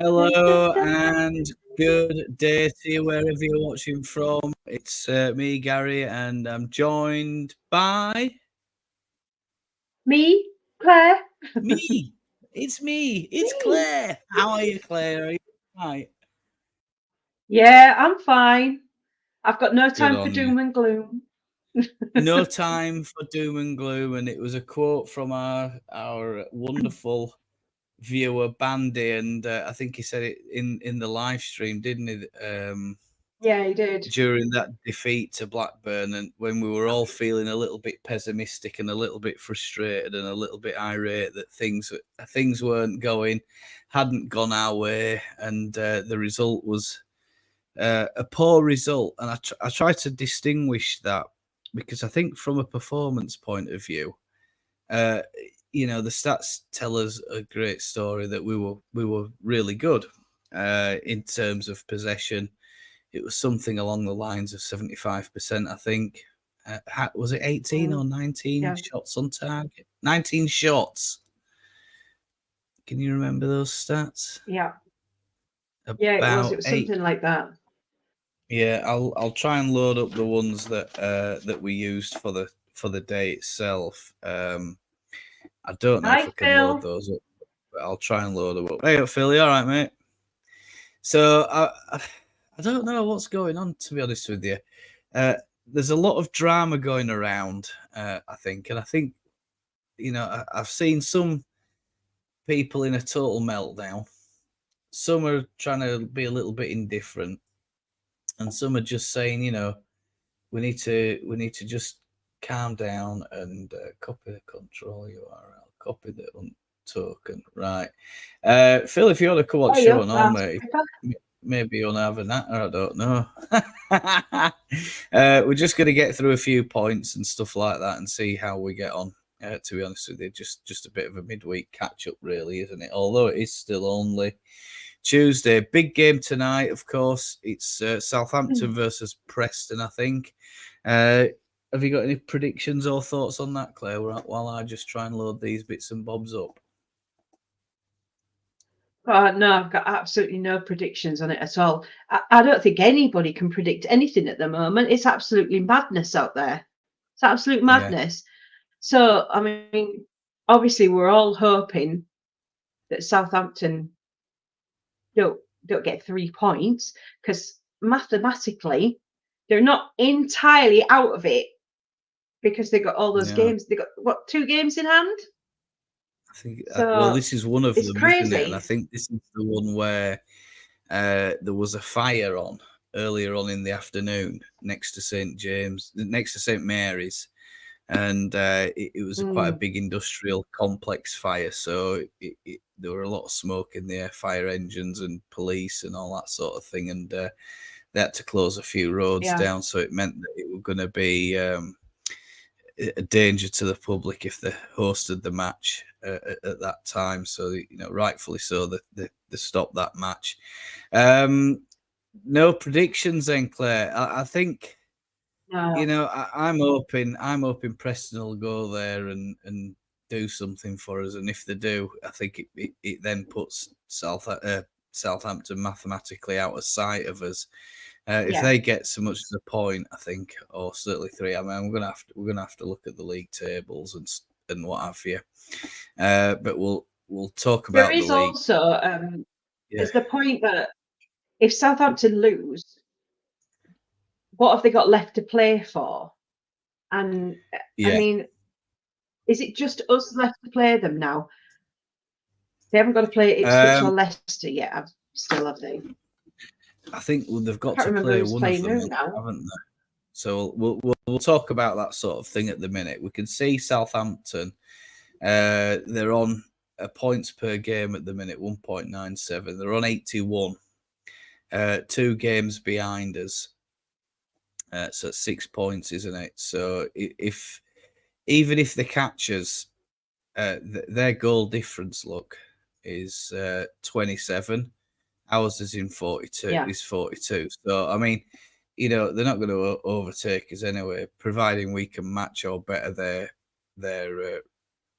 Hello and good day to you wherever you're watching from. It's me, Gary, and I'm joined by Me, Claire? me. It's me. It's Me. Claire. How are you, Claire? Are you right? Yeah, I'm fine. I've got no Good time for on you. doom and gloom. No time for doom and gloom, and it was a quote from our wonderful viewer Bandy, and I think he said it in the live stream, didn't he? Yeah, he did. During that defeat to Blackburn, and when we were all feeling a little bit pessimistic and a little bit frustrated and a little bit irate that things weren't going, hadn't gone our way, and the result was a poor result. And I try to distinguish that because I think from a performance point of view, uh, the stats tell us a great story that we were really good in terms of possession. It was something along the lines of 75%, I think. Was it 18 or 19 Yeah, shots on target? 19 shots. Can you remember those stats? yeah, yeah. It was. It About was eight. something like that. Yeah, I'll try and load up the ones that we used for the day itself. I don't know if Hi, I can load Phil. those up, but I'll try and load them up. Hey, up, Phil, you all right, mate? So I don't know what's going on, to be honest with you. There's a lot of drama going around, I think, and I think I've seen some people in a total meltdown. Some are trying to be a little bit indifferent, and some are just saying, we need to just calm down and copy the control URL, copy the token, right? Phil, if you want to come on Oh, show you're and on, fast. mate, maybe you'll have a natter, I don't know. We're just going to get through a few points and stuff like that and see how we get on. To be honest with you, just a bit of a midweek catch up, really, isn't it? Although it is still only Tuesday. Big game tonight, of course. It's Southampton versus Preston, I think. Have you got any predictions or thoughts on that, Claire, while I just try and load these bits and bobs up? No, I've got absolutely no predictions on it at all. I don't think anybody can predict anything at the moment. It's absolutely madness out there. It's absolute Yeah. madness. So, I mean, obviously, we're all hoping that Southampton don't get 3 points because mathematically they're not entirely out of it because they got all those No. games. They got what, 2 games in hand? I think, well, So this is one of it's them, isn't it? And I crazy. think this is the one where there was a fire on earlier on in the afternoon next to St Mary's, and it was quite a Mm, big industrial complex fire. So there were a lot of smoke in the air, fire engines and police and all that sort of thing, and they had to close a few roads yeah, down. So it meant that it was going to be a danger to the public if they hosted the match at that time. So rightfully so, they stopped that match. No predictions then, Claire. I think no, I'm hoping Preston will go there and do something for us. And if they do, I think it then puts Southampton mathematically out of sight of us. If yeah. they get so much as a point, I think, or certainly 3. I mean, we're gonna have to look at the league tables and what have you. But we'll talk There about the is league. also Yeah, there's the point that if Southampton lose, what have they got left to play for? And I yeah. mean, is it just us left to play them now? They haven't got to play Ipswich or Um, Leicester yet, still, have they? I think they've I got can't to remember play who's one of playing them, who now. haven't they? So we'll talk about that sort of thing at the minute. We can see Southampton. They're on a points per game at the minute, 1.97. They're on 81. 2 games behind us. So 6 points, isn't it? So even if they catch us, their goal difference is 27. Ours is in 42. Yeah, Is 42. So I mean, they're not going to overtake us anyway, providing we can match or better their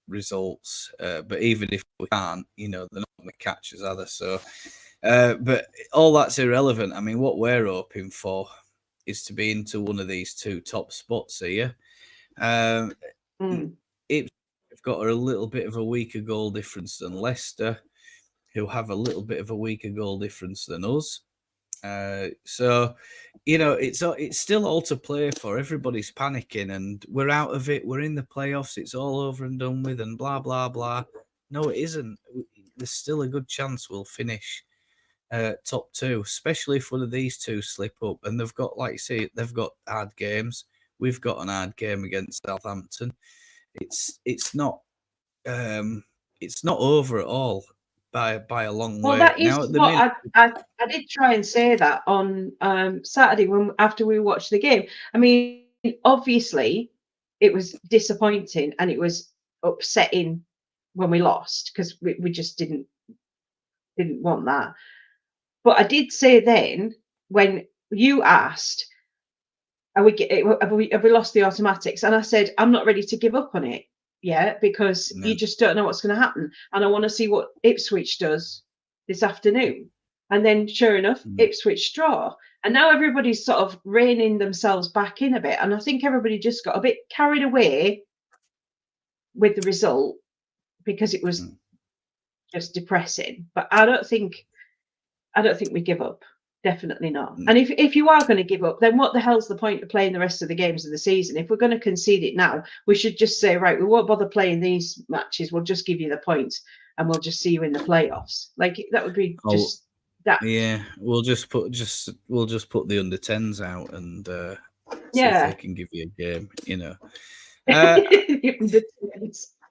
results. But even if we can't, they're not going to catch us either. So But all that's irrelevant. I mean, what we're hoping for is to be into one of these two top spots here. Mm. We've got a little bit of a weaker goal difference than Leicester, who have a little bit of a weaker goal difference than us. So, it's still all to play for. Everybody's panicking, and we're out of it. We're in the playoffs. It's all over and done with, and blah blah blah. No, it isn't. There's still a good chance we'll finish top two, especially if one of these two slip up. And they've got, like you say, they've got hard games. We've got an hard game against Southampton. It's not over at all by a long Well, way. that is Now at the what minute, I did try and say that on Saturday after we watched the game. I mean, obviously, it was disappointing and it was upsetting when we lost because we just didn't want that. But I did say then when you asked, have we lost the automatics? And I said, I'm not ready to give up on it yet because no. you just don't know what's going to happen. And I want to see what Ipswich does this afternoon. And then sure enough, Ipswich draw. And now everybody's sort of reining themselves back in a bit. And I think everybody just got a bit carried away with the result because it was just depressing. But I don't think we give up. Definitely not. And if you are going to give up, then what the hell's the point of playing the rest of the games of the season? If we're going to concede it now, we should just say, right, we won't bother playing these matches. We'll just give you the points and we'll just see you in the playoffs. Like that would be just that. Yeah, we'll just put the under 10s out and see if they can give you a game.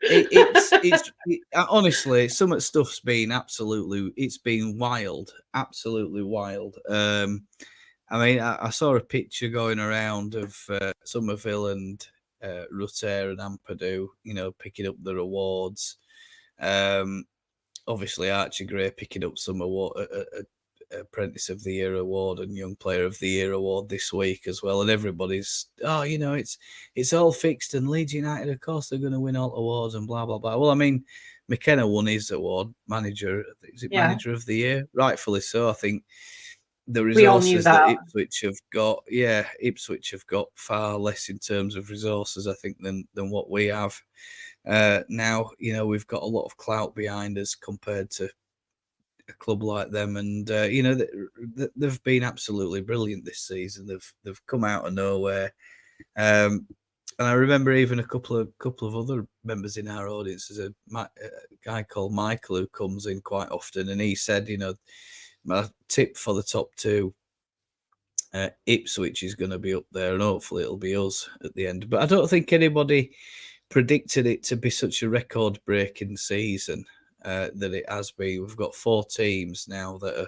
It's honestly, some of the stuff's been it's been wild, absolutely wild. I mean, I saw a picture going around of Somerville and Rutter and Ampadu, picking up their awards. Obviously, Archie Gray picking up some award, Apprentice of the Year award and Young Player of the Year award this week as well. And everybody's, it's all fixed. And Leeds United, of course, they're going to win all awards and blah blah blah. Well, I mean, McKenna won his award, manager of the year, rightfully so. I think the resources that Ipswich have got far less in terms of resources, I think, than what we have. Now, we've got a lot of clout behind us compared to a club like them, and they've been absolutely brilliant this season. They've come out of nowhere, and I remember even a couple of other members in our audience. There's a guy called Michael who comes in quite often, and he said, my tip for the top two, Ipswich is going to be up there, and hopefully it'll be us at the end. But I don't think anybody predicted it to be such a record-breaking season that it has been. We've got 4 teams now that are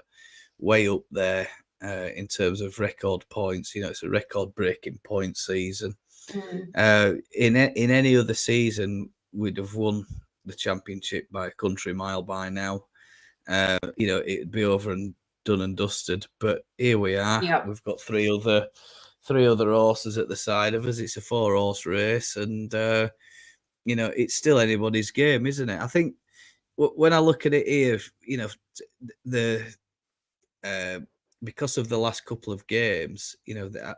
way up there in terms of record points. It's a record-breaking point season. In any other season, we'd have won the championship by a country mile by now. It'd be over and done and dusted. But here we are. Yep. We've got three other horses at the side of us. It's a 4-horse race, and it's still anybody's game, isn't it? I think when I look at it here, because of the last couple of games,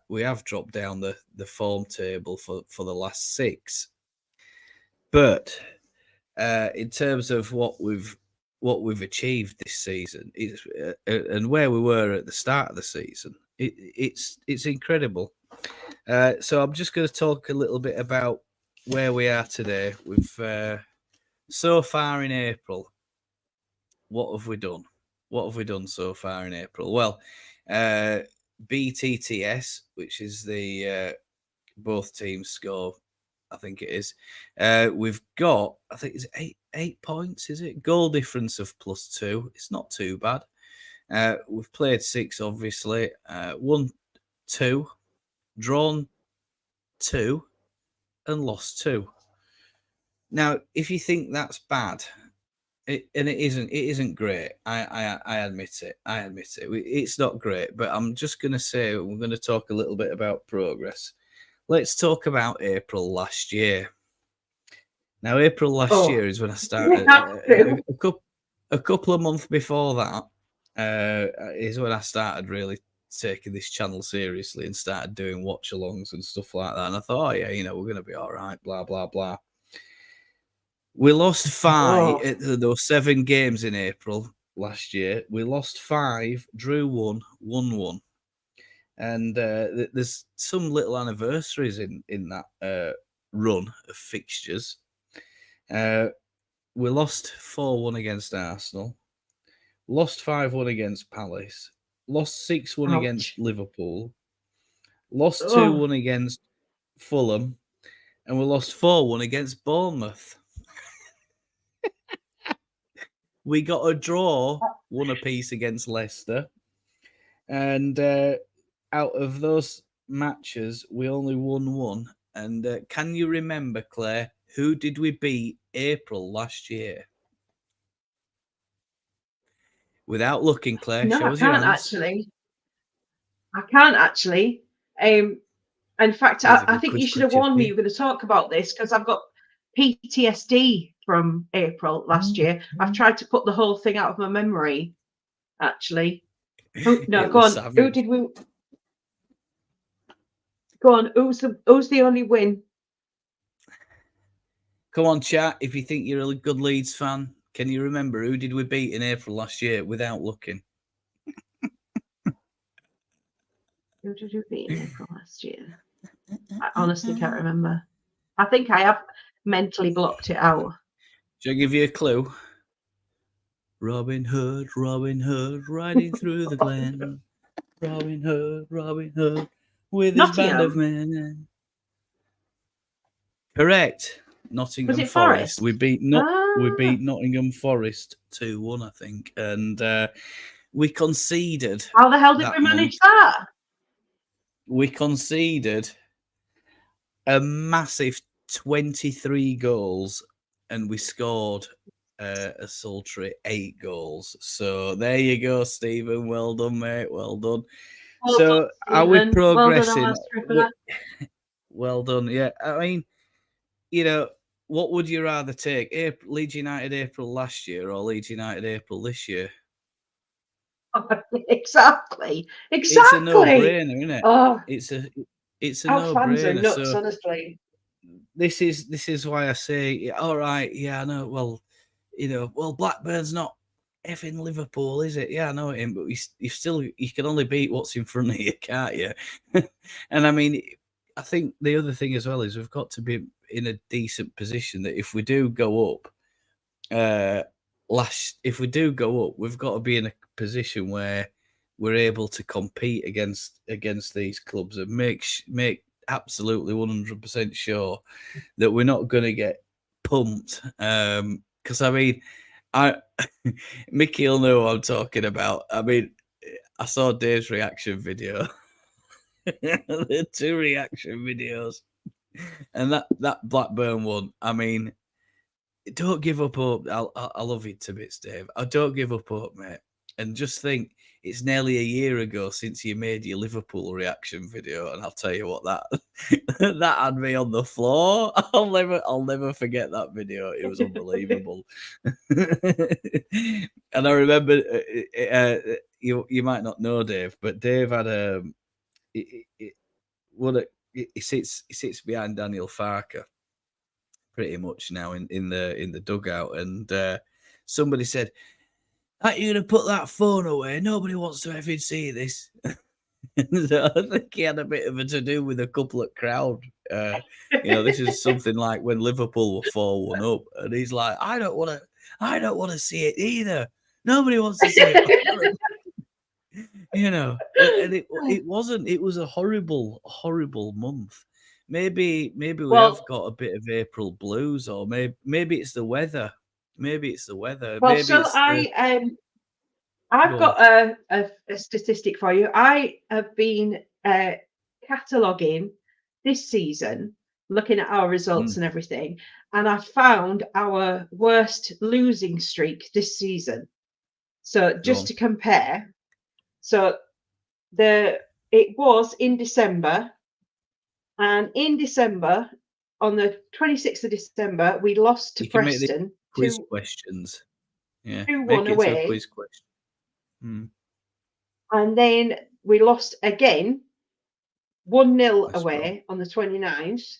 we have dropped down the form table for the last 6. But in terms of what we've achieved this season, and where we were at the start of the season, it's incredible. So I'm just going to talk a little bit about where we are today. We've so far in April, what have we done? What have we done so far in April? Well, BTTS, which is the both teams score, I think it is. We've got, I think it's 8 points, is it? Goal difference of +2. It's not too bad. We've played 6, obviously. Won 2, drawn 2, and lost 2. Now, if you think that's bad, it isn't great. I admit it. It's not great, but I'm just going to say we're going to talk a little bit about progress. Let's talk about April last year. Now, April last year is when I started. A couple of months before that, is when I started really taking this channel seriously and started doing watch-alongs and stuff like that. And I thought, oh yeah, you know, we're going to be all right, blah, blah, blah. We lost 5. Oh, There were 7 games in April last year. We lost 5, drew 1, won 1. And there's some little anniversaries in that run of fixtures. We lost 4-1 against Arsenal, lost 5-1 against Palace, lost 6-1 ouch. against Liverpool, lost Oh, 2-1 against Fulham, and we lost 4-1 against Bournemouth. We got a draw, 1 apiece against Leicester, and out of those matches, we only won 1. And can you remember, Claire, who did we beat April last year? Without looking, Claire, no, show I us your can't hands. actually. I can't actually. In fact, Here's a I good think quiz you should have question warned for me you. you were going to talk about this because I've got PTSD from April last year. I've tried to put the whole thing out of my memory, actually. Oh, no, It go was on. Who savage. did we? Go on. Who's the only win? Come on, chat. If you think you're a good Leeds fan, can you remember who did we beat in April last year without looking? Who did we beat in April last year? I honestly can't remember. I think I have mentally blocked it out. Shall I give you a clue? Robin Hood, riding through the glen. Robin Hood, with his band of Nottingham. men. Correct. Was Nottingham it Forest. Forest? We beat Ah, Nottingham Forest 2-1, I think, and we conceded how the hell did that we month. manage that? We conceded a massive 23 goals, and we scored a sultry 8 goals. So there you go, Stephen. Well done, mate. Well done. Well So done, are we Stephen. Well done, progressing? Alistair. Well done. Yeah. I mean, you know, what would you rather take? Leeds United April last year or Leeds United April this year? Exactly. It's a Exactly. no-brainer, isn't it? Oh, It's a our fans are no-brainer. nuts, So honestly. this is why I say, yeah, all right, yeah, I know. Well, you know, well, Blackburn's not effing Liverpool, is it? Yeah, I know it ain't, but you can only beat what's in front of you, can't you? And I mean, I think the other thing as well is we've got to be in a decent position that if we do go up, if we do go up, we've got to be in a position where we're able to compete against these clubs and make absolutely 100% sure that we're not going to get pumped. Because I mean, Mickey will know what I'm talking about. I mean, I saw Dave's reaction video. The 2 reaction videos, and that Blackburn one. I mean, don't give up hope. I love you to bits, Dave. I don't give up hope, mate. And just think, it's nearly a year ago since you made your Liverpool reaction video, and I'll tell you what, that that had me on the floor. I'll never forget that video. It was unbelievable. And I remember, you might not know Dave, but Dave had he sits behind Daniel Farker pretty much now in the dugout, and somebody said, "Aren't you gonna put that phone away? Nobody wants to ever see this." So I think he had a bit of a to do with a couple of crowd. You know, this is something like when Liverpool were 4-1 up, and he's like, I don't want to see it either. Nobody wants to see it." You know, and it wasn't. It was a horrible month. Maybe we have Well, got a bit of April blues, or maybe it's the weather. Maybe it's the weather. well, Maybe so it's the I've go on. got a statistic for you. I have been cataloguing this season, looking at our results Mm, and everything, and I found our worst losing streak this season. So go just on. to compare, so it was in December, and in December, on the 26th of December, we lost to You can make the Preston quiz questions. Yeah, 2-1 make it into a away. quiz question. And then we lost again 1-0 away on the 29th.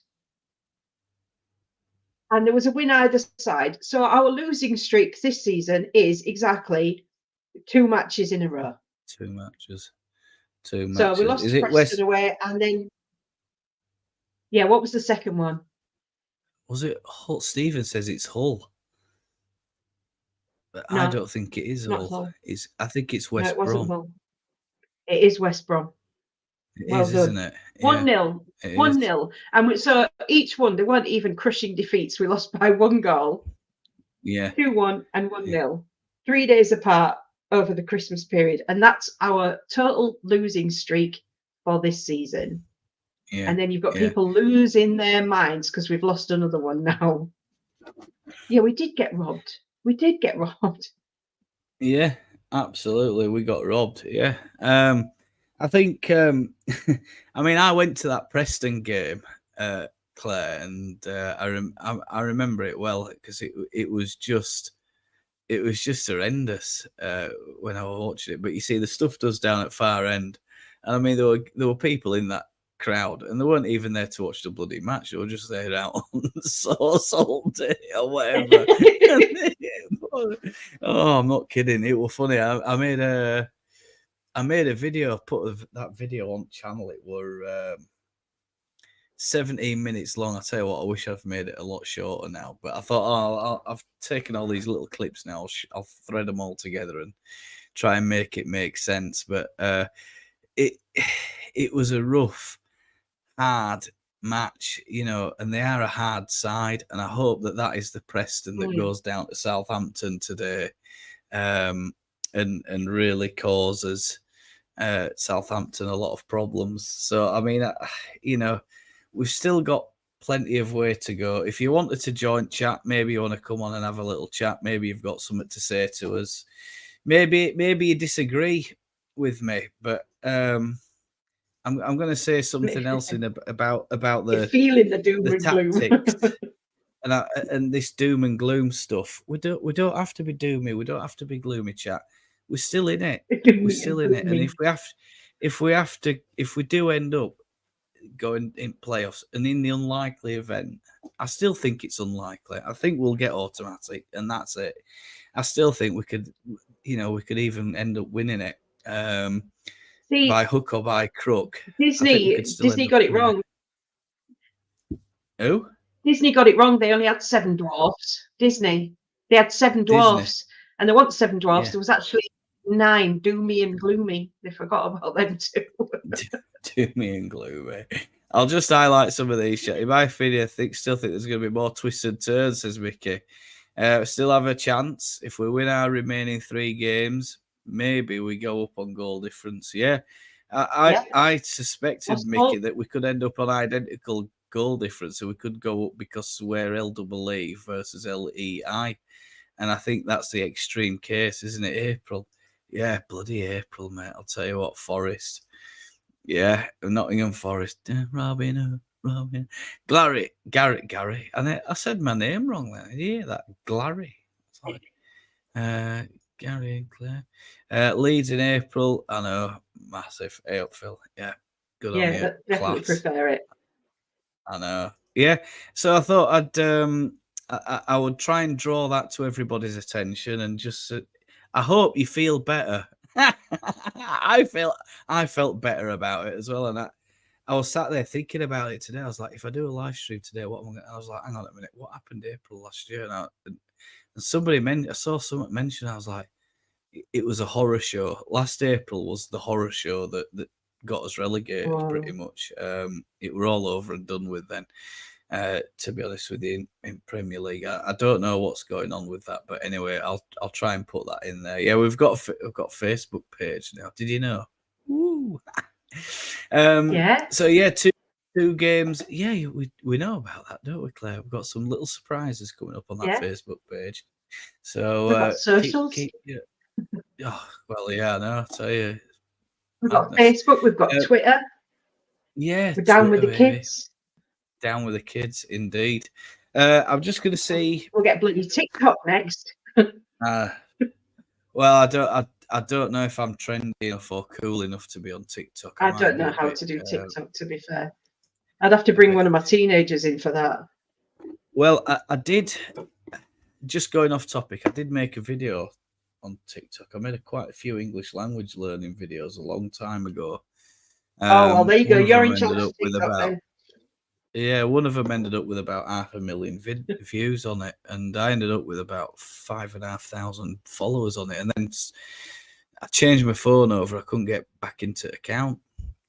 And there was a win either side. So our losing streak this season is exactly 2 matches in a row. 2 matches. 2 matches. So we lost is to it Preston West? away, and then what was the second one? Was it Hull? Stephen says it's Hull. But No, I don't think it is not Hull. Hull. I think it's No, West it wasn't Brom. Hull. It is West Brom. It Well is, done. isn't it? 1-0. It is. 1-0. And so each one, they weren't even crushing defeats. We lost by 1 goal. Yeah. 2-1 and 1-0. 3 days apart over the Christmas period. And that's our total losing streak for this season. Yeah. And then you've got people losing their minds because we've lost another one now. Yeah, we did get robbed. We did get robbed. Yeah, absolutely. We got robbed. Yeah. I think, I mean, I went to that Preston game, Claire, and I remember it well because it was just horrendous when I was watching it. But you see, the stuff does down at far end, and I mean, there were people in that crowd, and they weren't even there to watch the bloody match. They were just there out on Salt Day or whatever. Oh, I'm not kidding. It was funny. I made a video. Put that video on channel. It were 17 minutes long. I tell you what, I wish I've made it a lot shorter now. But I thought, I've taken all these little clips now. I'll thread them all together and try and make it make sense. But it was a rough, hard match, and they are a hard side. And I hope that is the Preston that goes down to Southampton today, and really causes Southampton a lot of problems. So I mean, we've still got plenty of way to go. If you wanted to join chat, maybe you want to come on and have a little chat. Maybe you've got something to say to us. Maybe you disagree with me, but I'm going to say something else about the feeling the doom and tactics gloom. and this doom and gloom stuff. We don't have to be doomy. We don't have to be gloomy, chat. We're still in it. We're still in it. And if we do end up going in playoffs, and in the unlikely event, I still think it's unlikely. I think we'll get automatic, and that's it. I still think we could even end up winning it by hook or by crook. Disney got it wrong. Who? Disney got it wrong. They only had 7 dwarfs. They had 7 dwarfs, and there weren't 7 dwarfs. There was actually 9, doomy and gloomy. They forgot about them too. Doomy and gloomy. I'll just highlight some of these. In my opinion, I still think there's going to be more twists and turns, says Mickey. Still have a chance. If we win our remaining 3 games, maybe we go up on goal difference. Yeah. I suspected, Mickey, that we could end up on identical goal difference, so we could go up because we're LEE versus LEI. And I think that's the extreme case, isn't it? April. Yeah, bloody April, mate. I'll tell you what, Forest. Yeah, Nottingham Forest. Robin. Gary. And I said my name wrong then. Did you hear that? Glary. Gary and Claire. Leeds in April. I know. Massive. Hey up, Phil. Yeah. Good on you. Definitely prefer it. I know. Yeah. So I thought I would try and draw that to everybody's attention and just I hope you feel better. I felt better about it as well, and I was sat there thinking about it today. I was like, if I do a live stream today, what am I going to? I was like, hang on a minute, what happened April last year? And somebody I saw someone mention. I was like, it was a horror show. Last April was the horror show that got us relegated. Pretty much. It were all over and done with then. To be honest with you, in Premier League, I don't know what's going on with that, but anyway, I'll try and put that in there. Yeah, we've got a Facebook page now. Did you know? Woo. Yeah. So yeah, two games. Yeah, we know about that, don't we, Claire? We've got some little surprises coming up on that Facebook page. So we've got socials. Oh well, yeah, I know. I tell you, we've got Facebook. We've got Twitter. Yeah, we're down with the kids. Down with the kids, indeed. I'm just going to see. We'll get bloody TikTok next. Well, I don't know if I'm trendy enough or cool enough to be on TikTok. I might don't be know a how bit, to do TikTok, to be fair. I'd have to a bring bit. one of my teenagers in for that. Well, I did. Just going off topic, I did make a video on TikTok. I made quite a few English language learning videos a long time ago. Oh, well, there you go. One of You're them in charge ended of up with TikTok about then. Yeah, one of them ended up with about 500,000 views on it, and I ended up with about 5,500 followers on it. And then I changed my phone over. I couldn't get back into the account,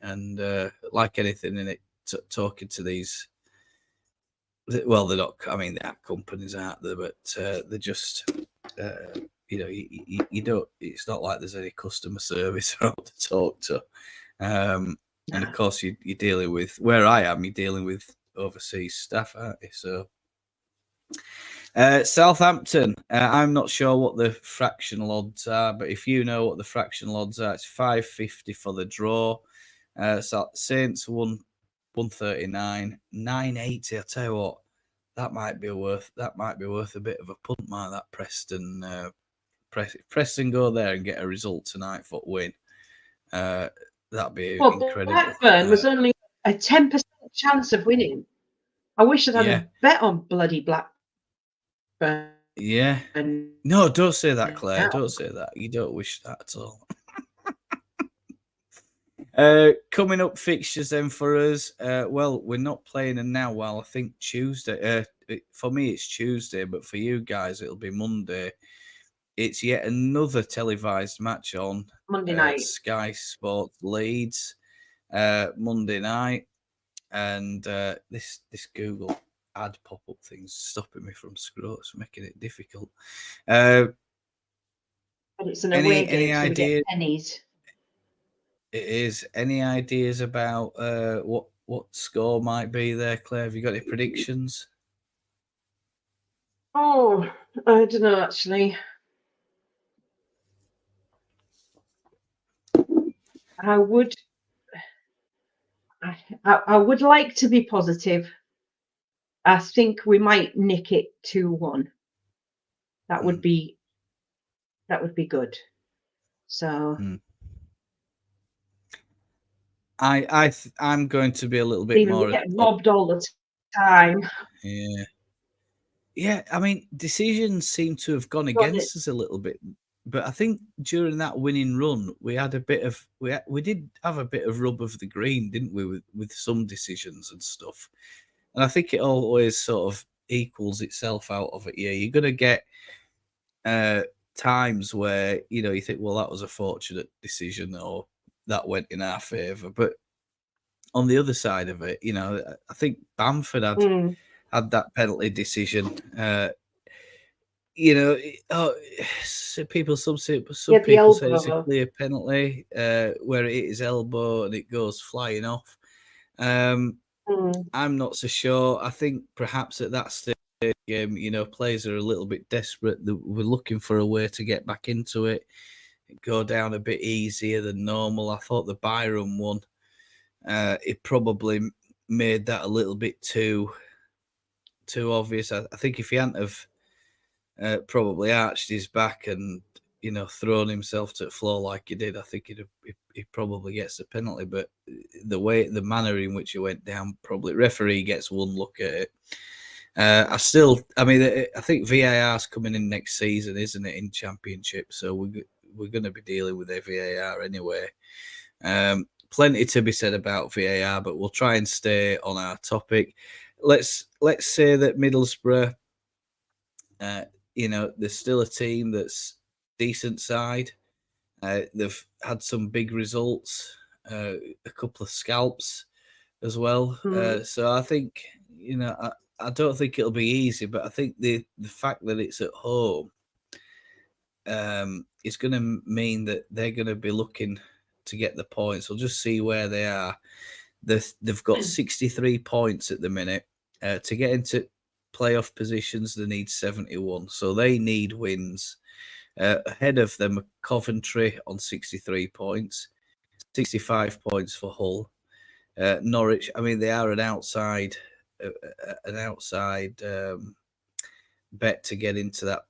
and like anything in it, talking to these. Well, they're not. I mean, there are companies out there, but they're just. You don't. It's not like there's any customer service around to talk to. And of course, you're dealing with where I am. You're dealing with overseas staff, aren't you? So, Southampton. I'm not sure what the fractional odds are, but if you know what the fractional odds are, it's 550 for the draw. So Saints 139, 980. I tell you what, that might be worth a bit of a punt. Might that Preston? Preston go there and get a result tonight for win. That'd be Well, incredible. Blackburn was only a 10% chance of winning. I wish I'd had Yeah, a bet on bloody Blackburn. yeah. No, don't say that, Claire. Don't say that. You don't wish that at all. Coming up fixtures then for us. Well, we're not playing them now. Well, I think Tuesday. For me, it's Tuesday, but for you guys, it'll be Monday. It's yet another televised match on Monday night. Sky Sports Leeds Monday night, and this Google ad pop-up thing's stopping me from scrolling. It's making it difficult. But it's an away game, so we idea? get pennies. It is. Any ideas about what score might be there, Claire? Have you got any predictions? Oh, I don't know actually. I would like to be positive. I think we might nick it 2-1. That would be good. So I'm going to be a little bit even more. we get robbed all the time. Yeah. Yeah, I mean, decisions seem to have gone against us a little bit, but I think during that winning run, we had a bit of we did have a bit of rub of the green, didn't we, with some decisions and stuff. And I think it always sort of equals itself out of it. Yeah, you're gonna get times where you think, well, that was a fortunate decision, or that went in our favour. But on the other side of it, I think Bamford had that penalty decision. Some people say it's a clear penalty where it hit his elbow and it goes flying off. I'm not so sure. I think perhaps at that stage of the game, players are a little bit desperate. We're looking for a way to get back into it, go down a bit easier than normal. I thought the Byron one, it probably made that a little bit too obvious. I think if he hadn't have probably arched his back and thrown himself to the floor like he did, I think he probably gets the penalty. But the manner in which he went down, probably referee gets one look at it. I think VAR's coming in next season, isn't it, in Championship? So we're going to be dealing with a VAR anyway. Plenty to be said about VAR, but we'll try and stay on our topic. Let's say that Middlesbrough, there's still a team that's decent side. They've had some big results, a couple of scalps as well. So I think, I don't think it'll be easy, but I think the fact that it's at home is going to mean that they're going to be looking to get the points. We'll just see where they are. They've got 63 points at the minute. To get into playoff positions, they need 71. So they need wins. Ahead of them, Coventry on 63 points, 65 points for Hull. Norwich, I mean, they are an outside bet to get into that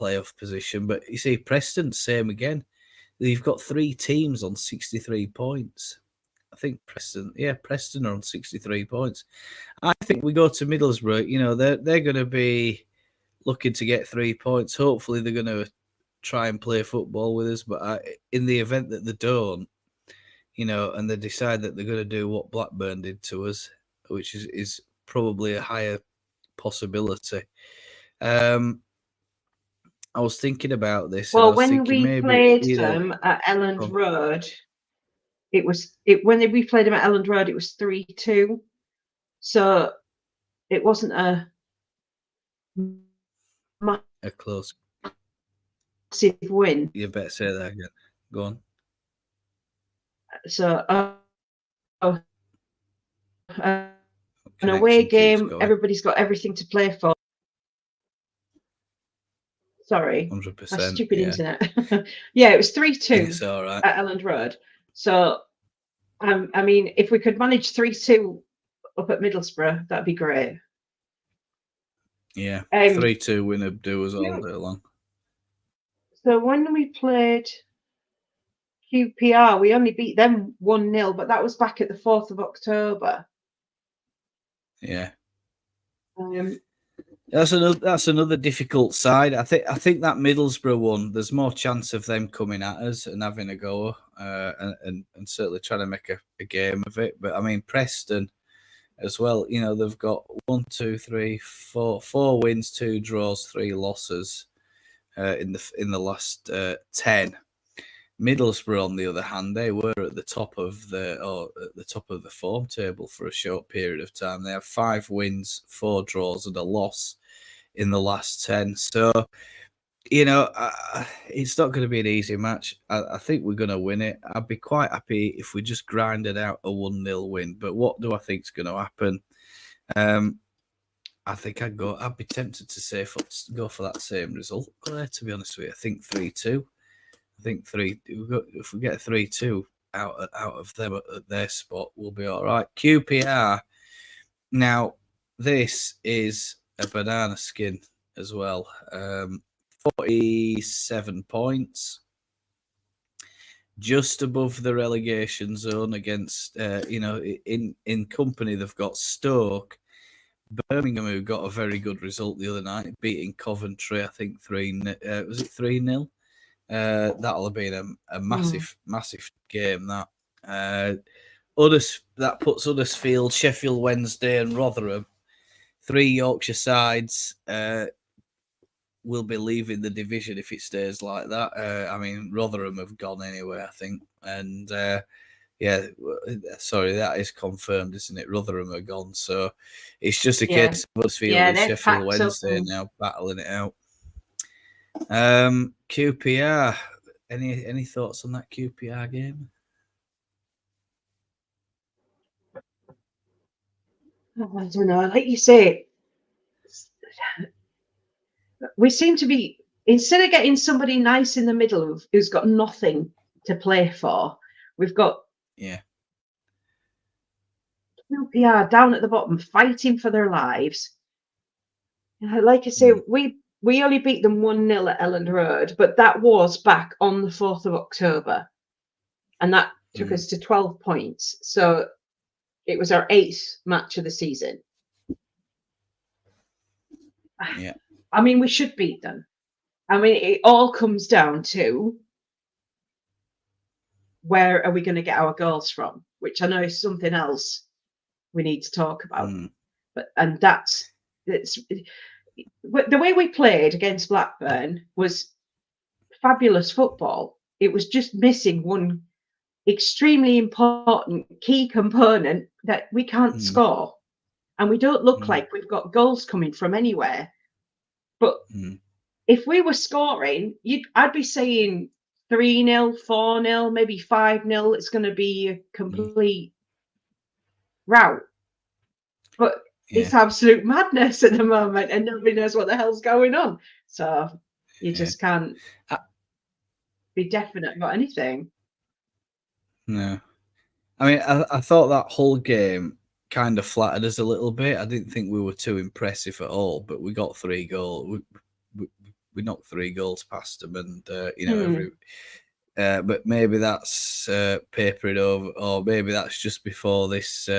playoff position. But you see, Preston, same again. You've got 3 teams on 63 points. I think Preston are on 63 points. I think we go to Middlesbrough. You know, they're going to be looking to get 3 points. Hopefully, they're going to try and play football with us. But in the event that they don't, you know, and they decide that they're going to do what Blackburn did to us, which is probably a higher possibility. I was thinking about this. Well, and I was when thinking we maybe, played you know, them at Elland Road, when we played them at Elland Road, it was 3-2. So it wasn't a close. massive win. You better say that again. Go on. So an Connection away keeps game, going. everybody's got everything to play for. Sorry, 100%. my stupid Yeah. internet. Yeah, it was 3-2 It's all right. at Elland Road. So, I mean, if we could manage 3-2 up at Middlesbrough, that'd be great. Yeah, 3-2 win would do us all day long. So when we played QPR, we only beat them 1-0, but that was back at the 4th of October. Yeah. That's another difficult side. I think that Middlesbrough one, there's more chance of them coming at us and having a go, and certainly trying to make a game of it. But I mean, Preston as well. You know, they've got 4 wins, 2 draws, 3 losses in the last 10. Middlesbrough, on the other hand, they were at the top of the form table for a short period of time. They have 5 wins, 4 draws, and a loss in the last 10. So, you know, it's not going to be an easy match. I think we're going to win it. I'd be quite happy if we just grinded out a 1-0 win. But what do I think is going to happen? I think I'd be tempted to say go for that same result. To be honest with you, I think 3-2. I think if we get 3-2 out of them at their spot, we'll be all right. QPR. Now, this is a banana skin as well. 47 points, just above the relegation zone. Against in company, they've got Stoke, Birmingham, who got a very good result the other night, beating Coventry. I think 3-0. That'll have been a massive game. That that puts Huddersfield, Sheffield Wednesday, and Rotherham, 3 Yorkshire sides, will be leaving the division if it stays like that. I mean, Rotherham have gone anyway, I think, and yeah, sorry, that is confirmed, isn't it? Rotherham are gone, so it's just a case of Huddersfield and Sheffield Wednesday now battling it out. QPR. Any thoughts on that QPR game? I don't know. Like you say, we seem to be, instead of getting somebody nice in the middle who's got nothing to play for, we've got QPR down at the bottom fighting for their lives. Like I say, we only beat them 1-0 at Elland Road, but that was back on the 4th of October. And that took us to 12 points. So it was our 8th match of the season. Yeah. I mean, we should beat them. I mean, it all comes down to where are we going to get our goals from, which I know is something else we need to talk about. And it's the way we played against Blackburn was fabulous football. It was just missing one extremely important key component that we can't score, and we don't look like we've got goals coming from anywhere. But if we were scoring, I'd be saying 3-0, 4-0, maybe 5-0. It's going to be a complete rout. But it's absolute madness at the moment, and nobody knows what the hell's going on. So you just can't be definite about anything. No. I mean, I thought that whole game kind of flattered us a little bit. I didn't think we were too impressive at all, but we got 3 goals. We knocked 3 goals past them, and But maybe that's papering over, or maybe that's just before this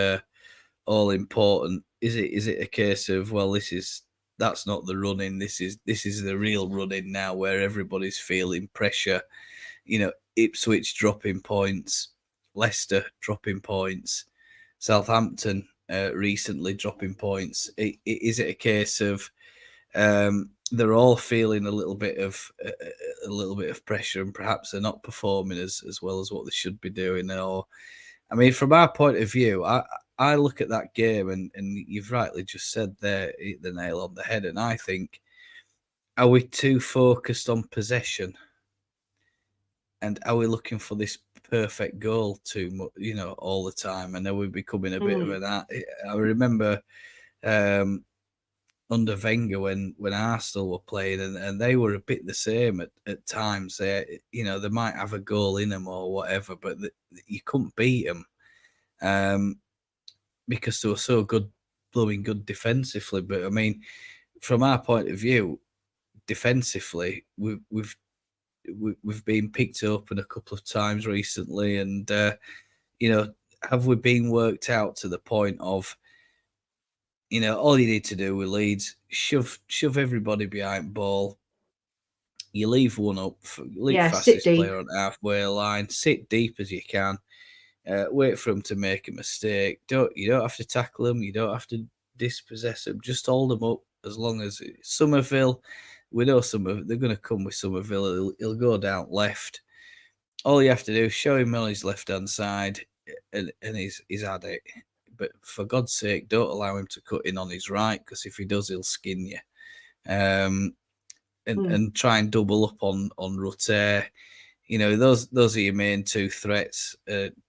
all important. Is it a case of, well, that's not the running. This is the real running now, where everybody's feeling pressure. Ipswich dropping points, Leicester dropping points, Southampton recently dropping points. Is it a case of they're all feeling a little bit of pressure, and perhaps they're not performing as well as what they should be doing? Or, I mean, from our point of view, I look at that game, and you've rightly just said there, hit the nail on the head. And I think, are we too focused on possession? And are we looking for this perfect goal too much, all the time? And are we becoming a bit of an? I remember under Wenger when Arsenal were playing, and they were a bit the same at times. They might have a goal in them or whatever, but you couldn't beat them because they were so good, blowing good defensively. But I mean, from our point of view, defensively, we've been picked up a couple of times recently, and have we been worked out to the point of, all you need to do with Leeds, shove everybody behind ball. You leave one up, leave fastest player on halfway line, sit deep as you can, wait for them to make a mistake. You don't have to tackle them, you don't have to dispossess them, just hold them up. As long as Somerville, we know they're going to come with Somerville. He'll go down left. All you have to do is show him on his left hand side, and he's had it. But for God's sake, don't allow him to cut in on his right, because if he does, he'll skin you. And try and double up on Rutter. Those are your main two threats.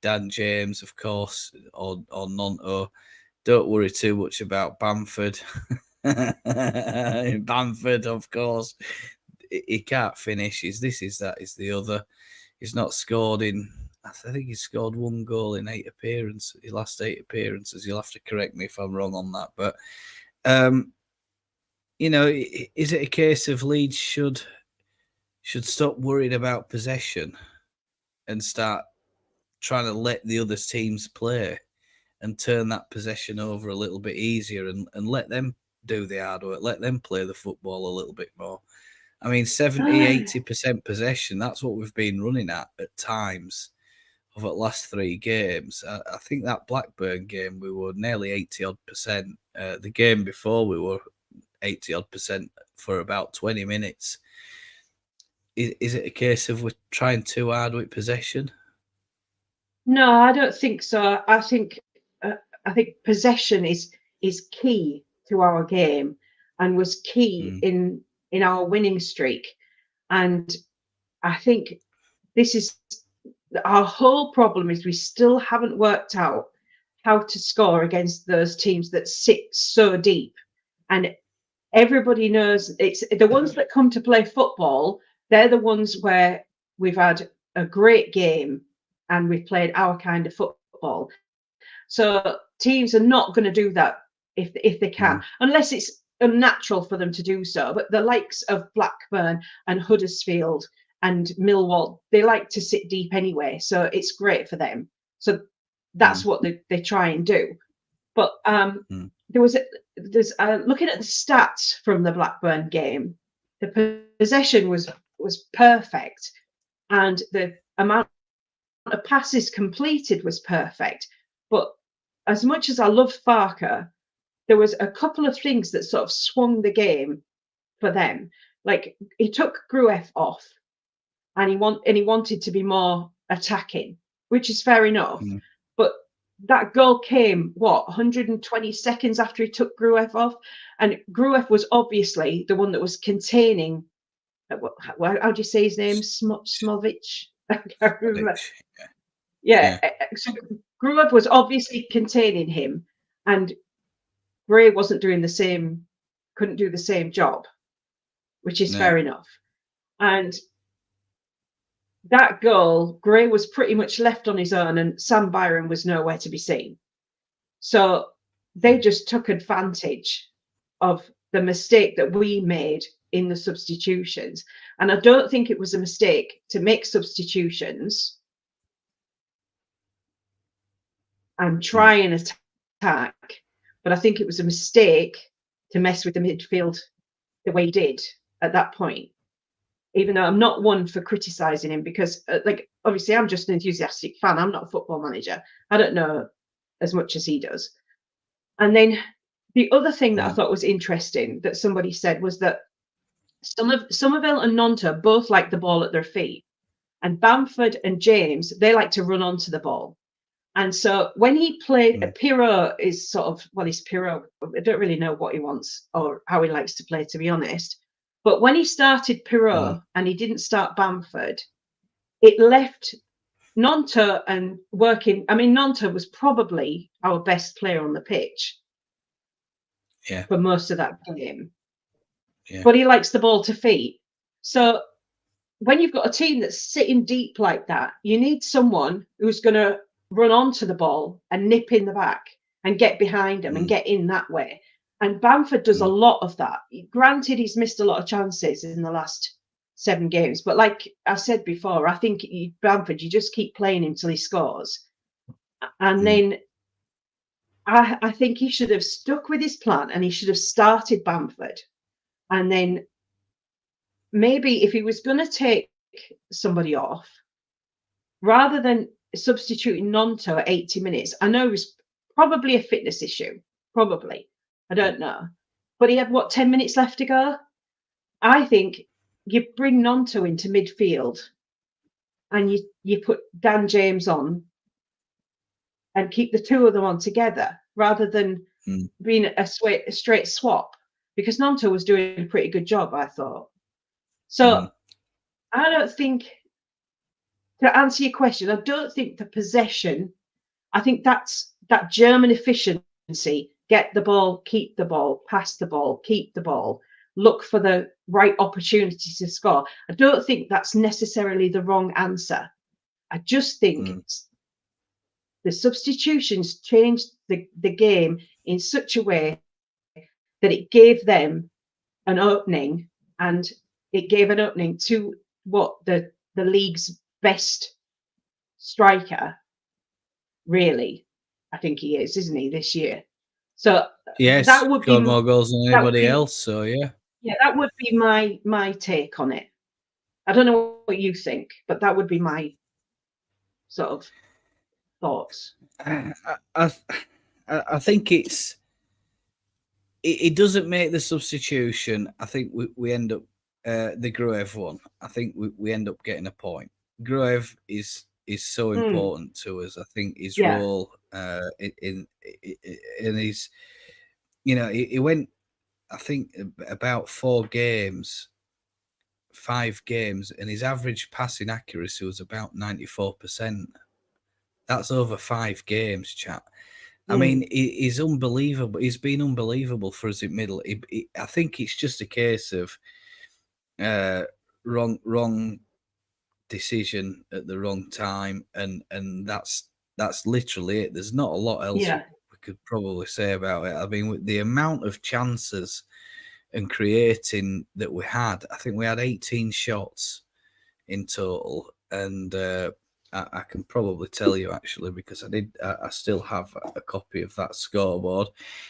Dan James, of course, or Nonto. Don't worry too much about Bamford. Bamford, of course, he can't finish. Is this? Is that? Is the other? He's not scored in. I think he's scored one goal in 8 appearances. His last 8 appearances. You'll have to correct me if I'm wrong on that. But is it a case of Leeds should stop worrying about possession and start trying to let the other teams play and turn that possession over a little bit easier, and let them do the hard work, let them play the football a little bit more? I mean, 70-80% possession, that's what we've been running at times over the last 3 games. I think that Blackburn game, we were nearly 80-odd%. The game before, we were 80-odd% for about 20 minutes. Is it a case of we're trying too hard with possession? No, I don't think so. I think possession is key to our game, and was key in our winning streak. And I think this is our whole problem, is we still haven't worked out how to score against those teams that sit so deep. And everybody knows it's the ones that come to play football. They're the ones where we've had a great game and we've played our kind of football. So teams are not going to do that if they can, unless it's unnatural for them to do so. But the likes of Blackburn and Huddersfield and Millwall, they like to sit deep anyway, so it's great for them. So that's what they try and do. But there's looking at the stats from the Blackburn game, the possession was perfect, and the amount of passes completed was perfect. But as much as I love Farker, there was a couple of things that sort of swung the game for them. Like, he took Grueff off, and he wanted to be more attacking, which is fair enough. But that goal came 120 seconds after he took Grueff off, and Grueff was obviously the one that was containing. How do you say his name? Smovic. I can't remember. Yeah. So Grueff was obviously containing him, and Gray wasn't doing the same. Couldn't do the same job, which is fair enough. And that goal, Gray was pretty much left on his own, and Sam Byron was nowhere to be seen. So they just took advantage of the mistake that we made in the substitutions. And I don't think it was a mistake to make substitutions and try and attack, but I think it was a mistake to mess with the midfield the way he did at that point. Even though I'm not one for criticising him, because like obviously I'm just an enthusiastic fan. I'm not a football manager. I don't know as much as he does. And then the other thing that I thought was interesting that somebody said was that Somerville and Nonto both like the ball at their feet, and Bamford and James, they like to run onto the ball. And so when he played, Pirro is sort of, well, he's Pirro. I don't really know what he wants or how he likes to play, to be honest. But when he started Pirro and he didn't start Bamford, it left Nonto and working. I mean, Nonto was probably our best player on the pitch for most of that game. Yeah. But he likes the ball to feet. So when you've got a team that's sitting deep like that, you need someone who's going to run onto the ball and nip in the back and get behind him and get in that way. And Bamford does a lot of that. Granted, he's missed a lot of chances in the last 7 games, but like I said before, I think Bamford, you just keep playing him till he scores. And then I think he should have stuck with his plan and he should have started Bamford. And then maybe if he was going to take somebody off, rather than substituting Nonto at 80 minutes, I know it was probably a fitness issue, probably. I don't know. But he had, 10 minutes left to go? I think you bring Nonto into midfield and you put Dan James on and keep the two of them on together rather than being a straight swap, because Nonto was doing a pretty good job, I thought. So I don't think, to answer your question, I don't think the possession, I think that's that German efficiency, get the ball, keep the ball, pass the ball, keep the ball, look for the right opportunity to score. I don't think that's necessarily the wrong answer. I just think the substitutions changed the game in such a way that it gave them an opening, and it gave an opening to what the league's best striker, really, I think he is, isn't he, this year? So yes, that would be more goals than anybody else. So yeah, that would be my take on it. I don't know what you think, but that would be my sort of thoughts. I think it doesn't make the substitution. I think we end up the Gruev one. I think we end up getting a point. Gruev is so important to us. I think his role in his, he went, I think, about 5 games, and his average passing accuracy was about 94%. That's over 5 games, chat. I mean, he's unbelievable. He's been unbelievable for us in middle. I think it's just a case of wrong decision at the wrong time, and that's literally it. There's not a lot else we could probably say about it. I mean, with the amount of chances and creating that we had, I think we had 18 shots in total, and I can probably tell you actually, because I still have a copy of that scoreboard.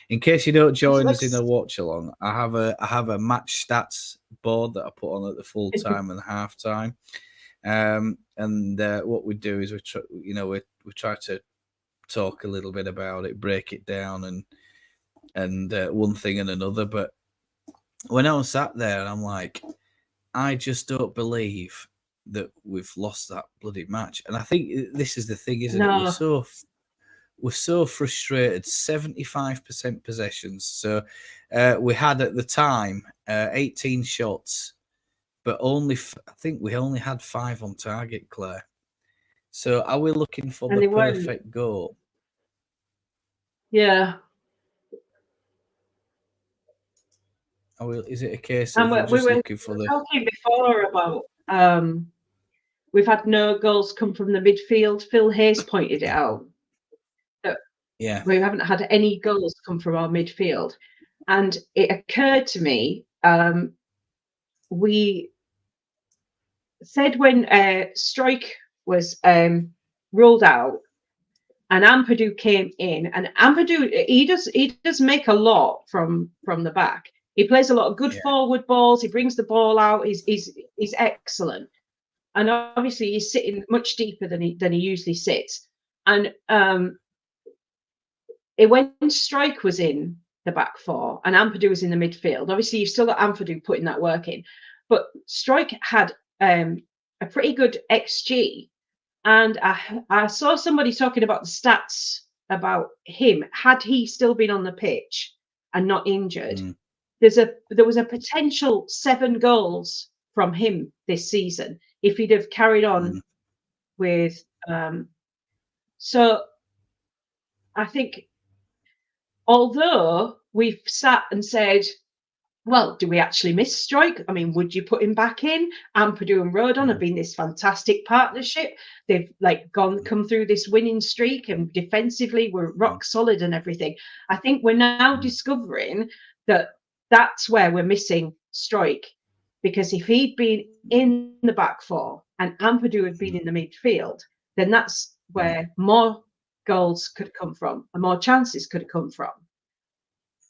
In case you don't join us in a watch along, I have a match stats board that I put on at the full time and half time. And what we do is we try to talk a little bit about it, break it down, and one thing and another. But when I was sat there, and I'm like, I just don't believe that we've lost that bloody match. And I think this is the thing, isn't it? We're so frustrated. 75% possessions. So we had at the time 18 shots, but I think we only had 5 on target, Claire. So are we looking for the perfect goal? Yeah. Is it a case of we're just looking for the... talking before about we've had no goals come from the midfield. Phil Hayes pointed it out. Yeah. We haven't had any goals come from our midfield. And it occurred to me, we said when Strike was ruled out and Ampadu came in, and Ampadu he does make a lot from the back. He plays a lot of good forward balls. He brings the ball out. He's excellent, and obviously he's sitting much deeper than he usually sits. And when Strike was in the back four and Ampadu was in the midfield, obviously you've still got Ampadu putting that work in, but Strike had a pretty good XG. And I saw somebody talking about the stats about him. Had he still been on the pitch and not injured, there was a potential 7 goals from him this season if he'd have carried on with. So I think, although we've sat and said, well, do we actually miss Strike? I mean, would you put him back in? Ampadu and Rodon have been this fantastic partnership. They've come through this winning streak, and defensively we're rock solid and everything. I think we're now discovering that that's where we're missing Strike, because if he'd been in the back four and Ampadu had been in the midfield, then that's where more goals could come from and more chances could come from.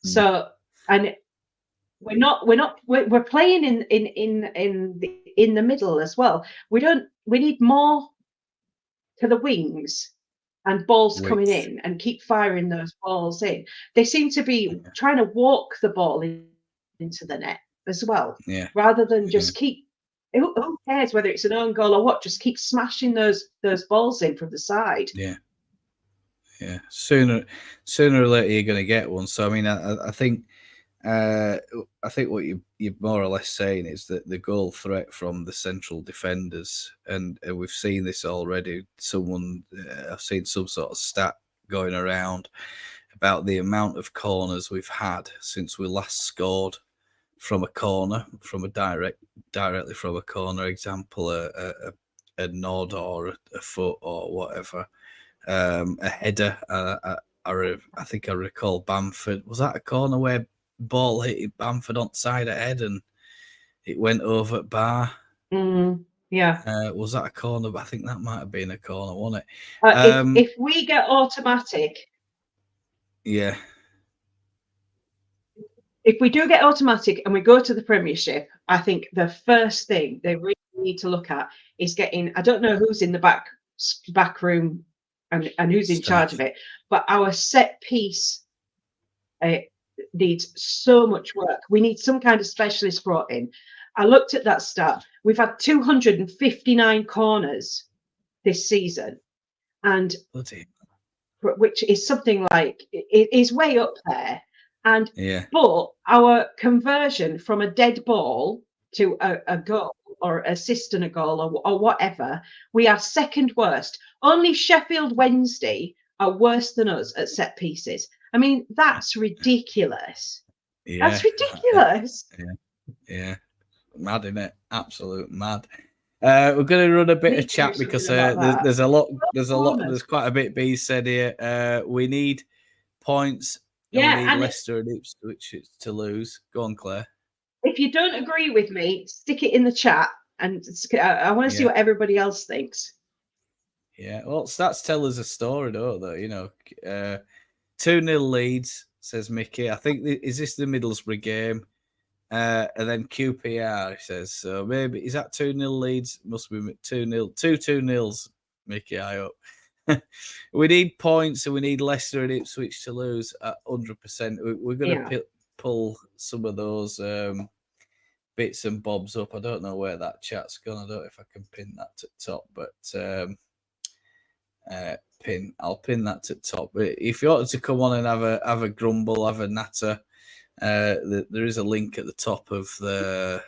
So, and we're playing in the middle as well. We need more to the wings and balls coming in, and keep firing those balls in. They seem to be trying to walk the ball into the net as well, rather than just keep. Who cares whether it's an own goal or what? Just keep smashing those balls in from the side. Yeah. Sooner or later you're going to get one. So I mean, I think. I think what you're more or less saying is that the goal threat from the central defenders, and we've seen this already. I've seen some sort of stat going around about the amount of corners we've had since we last scored from a corner, directly from a corner. Example, a nod or a foot or whatever, a header. I think I recall Bamford. Was that a corner where ball hit Bamford on side of head and it went over at bar? Was that a corner? I think that might have been a corner, wasn't it? If we get automatic, if we do get automatic and we go to the Premiership, I think the first thing they really need to look at is getting. I don't know who's in the back room and who's in charge of it, but our set piece needs so much work. We need some kind of specialist brought in. I looked at that stat. We've had 259 corners this season, and which is something like, it is way up there. And but our conversion from a dead ball to a goal or assist and a goal or whatever, we are second worst. Only Sheffield Wednesday are worse than us at set pieces. I mean, that's ridiculous. That's ridiculous. Yeah. Mad, isn't it? Absolute mad. We're going to run a bit of chat because there's quite a bit being said here. We need points. And we need Leicester and Ipswich to lose. Go on, Claire. If you don't agree with me, stick it in the chat, and I want to see what everybody else thinks. Yeah, well, stats tell us a story, don't they? 2-0 Leeds, says Mickey. I think, is this the Middlesbrough game? And then QPR says, so maybe, is that 2-0 Leeds? Must be 2-0. 2-2-0s, Mickey, I hope. We need points, and we need Leicester and Ipswich to lose at 100%. We're going to pull some of those bits and bobs up. I don't know where that chat's gone. I don't know if I can pin that to top, but I'll pin that to top. But if you wanted to come on and have a grumble, have a natter, there is a link at the top of the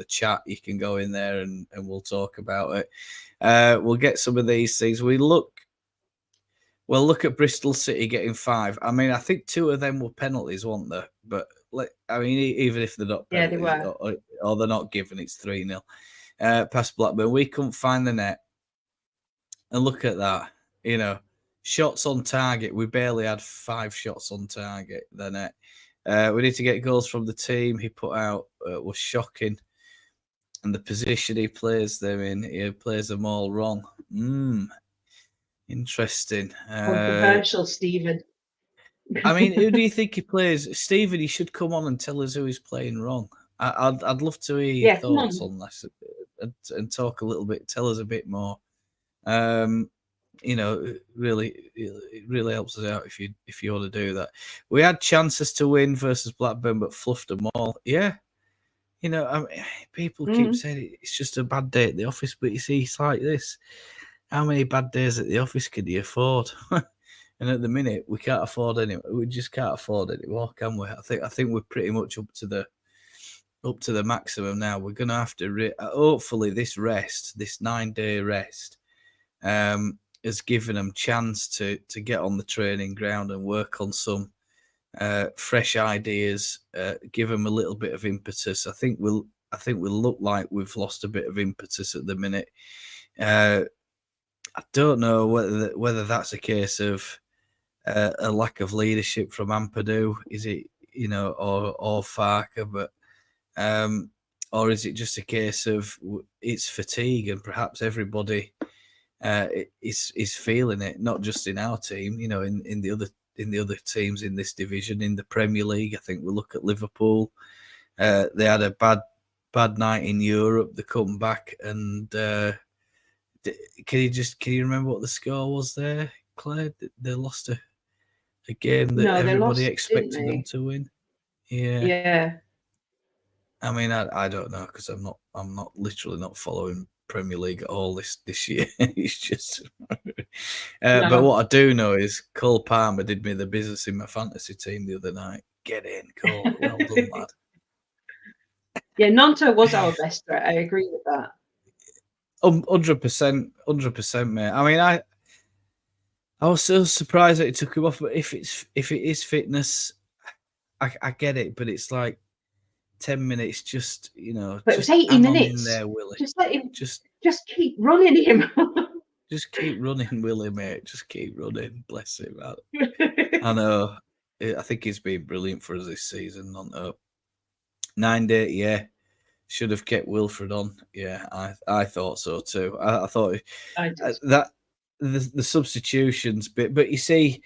chat. You can go in there and we'll talk about it. We'll get some of these things. We'll look at Bristol City getting 5. I mean, I think 2 of them were penalties, weren't they? But I mean, even if they're not penalties, they were. or they're not given, it's 3-0. Past Blackburn, we couldn't find the net. And look at that, shots on target. We barely had 5 shots on target. The net. We need to get goals from the team he put out. Was shocking. and the position he plays them in, he plays them all wrong. Interesting. Controversial, Stephen. I mean, who do you think he plays? Stephen, he should come on and tell us who he's playing wrong. I'd love to hear your thoughts on this and talk a little bit. Tell us a bit more. You know, it really helps us out if you want to do that. We had chances to win versus Blackburn, but fluffed them all. Yeah, you know, I mean, people keep saying it's just a bad day at the office, but you see, it's like this. How many bad days at the office can you afford? And at the minute, we can't afford any. We just can't afford any more, can we? I think we're pretty much up to the maximum now. We're gonna have to hopefully this 9-day rest, has given them chance to get on the training ground and work on some fresh ideas. Give them a little bit of impetus. I think we'll look like we've lost a bit of impetus at the minute. I don't know whether that's a case of a lack of leadership from Ampadu, is it, or Farker, but or is it just a case of it's fatigue and perhaps everybody is feeling it, not just in our team, in the other teams in this division in the Premier League. I think we look at Liverpool. They had a bad night in Europe. They come back and can you remember what the score was there, Claire? They lost a game that everybody expected them to win. Yeah. I mean, I don't know because I'm not literally not following Premier League at all this year. It's just, but what I do know is Cole Palmer did me the business in my fantasy team the other night. Get in, Cole. Well done, lad. Yeah, Nonto was our best threat. I agree with that. 100%, mate. I mean, I was so surprised that it took him off. But if it is fitness, I get it. But it's like 10 minutes, just But it was 80 minutes. In there, Willie. Just let him. Just keep running him. Just keep running, Willie, mate. Just keep running. Bless him, man. I know. I think he's been brilliant for us this season. 9-day, yeah. Should have kept Wilfred on. Yeah, I thought so too. I thought that the substitutions bit, but you see,